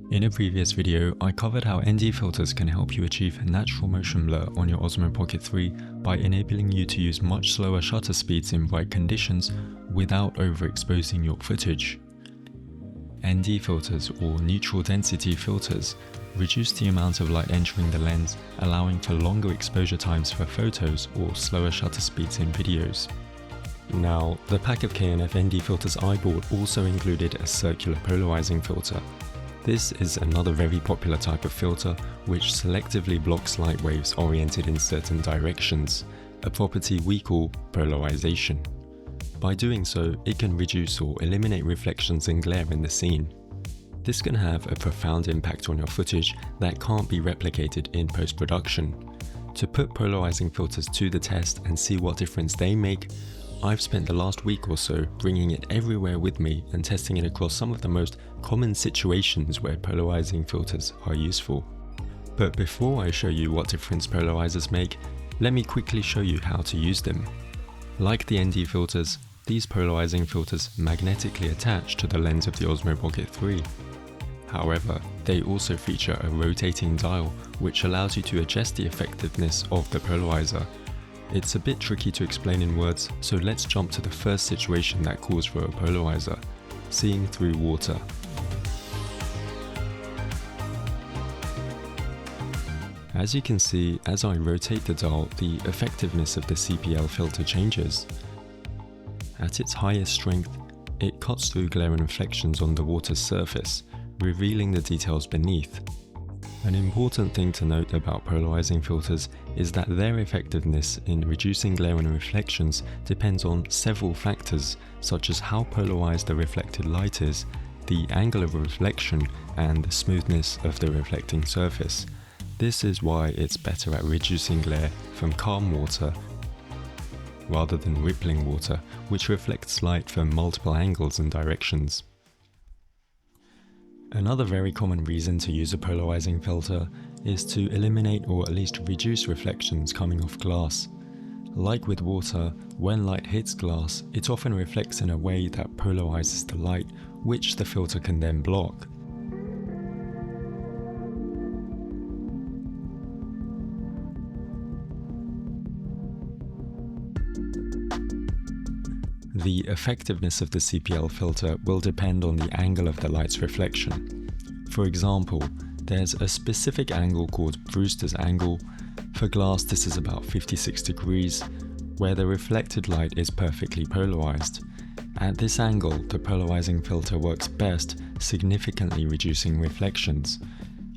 In a previous video, I covered how ND filters can help you achieve natural motion blur on your Osmo Pocket 3 by enabling you to use much slower shutter speeds in bright conditions without overexposing your footage. ND filters, or neutral density filters, reduce the amount of light entering the lens, allowing for longer exposure times for photos or slower shutter speeds in videos. Now, the pack of K&F ND filters I bought also included a circular polarizing filter. This is another very popular type of filter which selectively blocks light waves oriented in certain directions, a property we call polarization. By doing so, it can reduce or eliminate reflections and glare in the scene. This can have a profound impact on your footage that can't be replicated in post-production. To put polarizing filters to the test and see what difference they make, I've spent the last week or so bringing it everywhere with me and testing it across some of the most common situations where polarizing filters are useful. But before I show you what difference polarizers make, let me quickly show you how to use them. Like the ND filters, these polarizing filters magnetically attach to the lens of the Osmo Pocket 3. However, they also feature a rotating dial which allows you to adjust the effectiveness of the polarizer. It's a bit tricky to explain in words, so let's jump to the first situation that calls for a polarizer: seeing through water. As you can see, as I rotate the dial, the effectiveness of the CPL filter changes. At its highest strength, it cuts through glare and reflections on the water's surface, revealing the details beneath. An important thing to note about polarizing filters is that their effectiveness in reducing glare and reflections depends on several factors, such as how polarized the reflected light is, the angle of reflection, and the smoothness of the reflecting surface. This is why it's better at reducing glare from calm water rather than rippling water, which reflects light from multiple angles and directions. Another very common reason to use a polarizing filter is to eliminate or at least reduce reflections coming off glass. Like with water, when light hits glass, it often reflects in a way that polarizes the light, which the filter can then block. The effectiveness of the CPL filter will depend on the angle of the light's reflection. For example, there's a specific angle called Brewster's angle. For glass, this is about 56 degrees, where the reflected light is perfectly polarized. At this angle, the polarizing filter works best, significantly reducing reflections.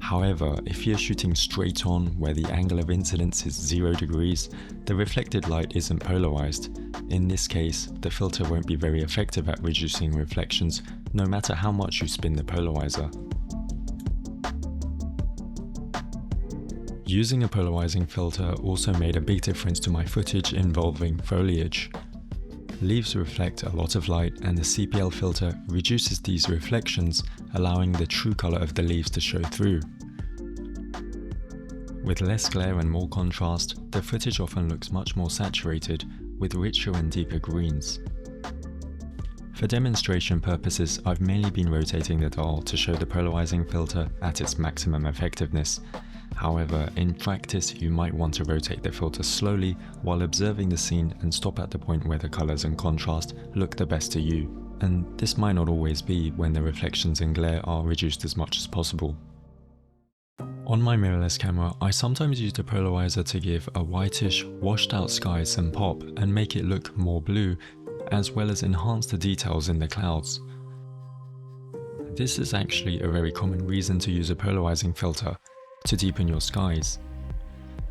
However, if you're shooting straight on where the angle of incidence is 0 degrees, the reflected light isn't polarized. In this case, the filter won't be very effective at reducing reflections, no matter how much you spin the polarizer. Using a polarizing filter also made a big difference to my footage involving foliage. Leaves reflect a lot of light, and the CPL filter reduces these reflections, allowing the true color of the leaves to show through. With less glare and more contrast, the footage often looks much more saturated, with richer and deeper greens. For demonstration purposes, I've mainly been rotating the dial to show the polarizing filter at its maximum effectiveness. However, in practice, you might want to rotate the filter slowly while observing the scene and stop at the point where the colors and contrast look the best to you. And this might not always be when the reflections and glare are reduced as much as possible. On my mirrorless camera, I sometimes use the polarizer to give a whitish, washed out sky some pop and make it look more blue, as well as enhance the details in the clouds. This is actually a very common reason to use a polarizing filter, to deepen your skies.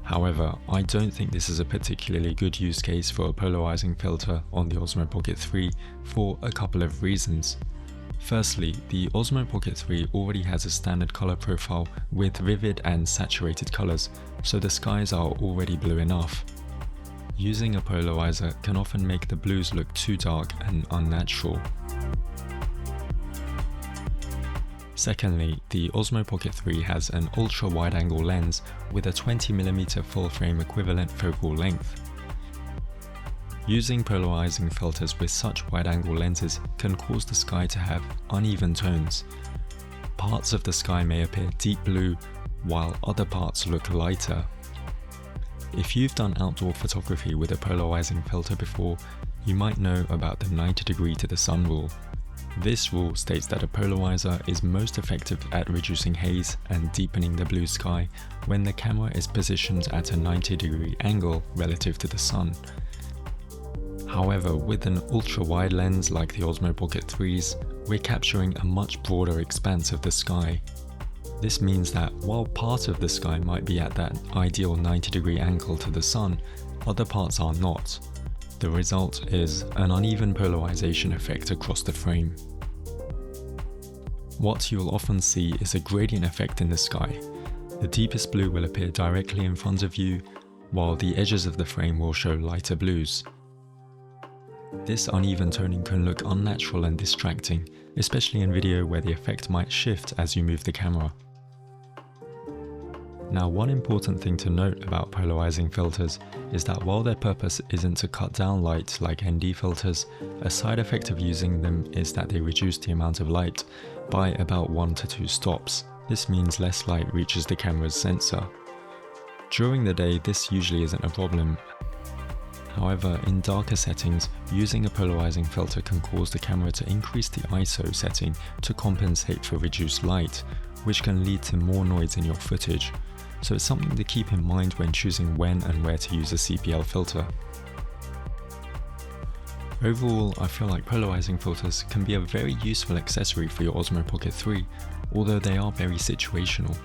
However, I don't think this is a particularly good use case for a polarizing filter on the Osmo Pocket 3 for a couple of reasons. Firstly, the Osmo Pocket 3 already has a standard color profile with vivid and saturated colors, so the skies are already blue enough. Using a polarizer can often make the blues look too dark and unnatural. Secondly, the Osmo Pocket 3 has an ultra wide angle lens with a 20mm full frame equivalent focal length. Using polarizing filters with such wide angle lenses can cause the sky to have uneven tones. parts of the sky may appear deep blue while other parts look lighter. If you've done outdoor photography with a polarizing filter before, you might know about the 90 degree to the sun rule. This rule states that a polarizer is most effective at reducing haze and deepening the blue sky when the camera is positioned at a 90 degree angle relative to the sun. However, with an ultra-wide lens like the Osmo Pocket 3's, we're capturing a much broader expanse of the sky. This means that while part of the sky might be at that ideal 90 degree angle to the sun, other parts are not. The result is an uneven polarization effect across the frame. What you'll often see is a gradient effect in the sky. The deepest blue will appear directly in front of you, while the edges of the frame will show lighter blues. This uneven toning can look unnatural and distracting, especially in video where the effect might shift as you move the camera. Now, one important thing to note about polarizing filters is that while their purpose isn't to cut down light like ND filters, a side effect of using them is that they reduce the amount of light by about 1 to 2 stops. This means less light reaches the camera's sensor. During the day, this usually isn't a problem. However, in darker settings, using a polarizing filter can cause the camera to increase the ISO setting to compensate for reduced light, which can lead to more noise in your footage. So it's something to keep in mind when choosing when and where to use a CPL filter. Overall, I feel like polarizing filters can be a very useful accessory for your Osmo Pocket 3, although they are very situational.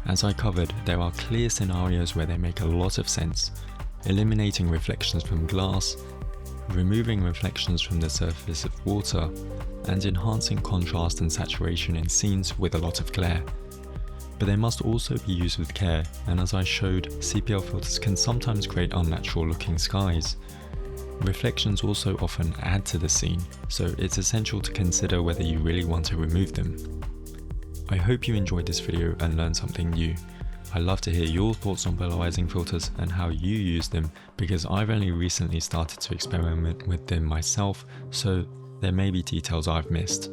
As I covered, there are clear scenarios where they make a lot of sense, eliminating reflections from glass, removing reflections from the surface of water, and enhancing contrast and saturation in scenes with a lot of glare. But they must also be used with care, and as I showed, CPL filters can sometimes create unnatural looking skies. Reflections also often add to the scene, so it's essential to consider whether you really want to remove them. I hope you enjoyed this video and learned something new. I'd love to hear your thoughts on polarizing filters and how you use them, because I've only recently started to experiment with them myself, so there may be details I've missed.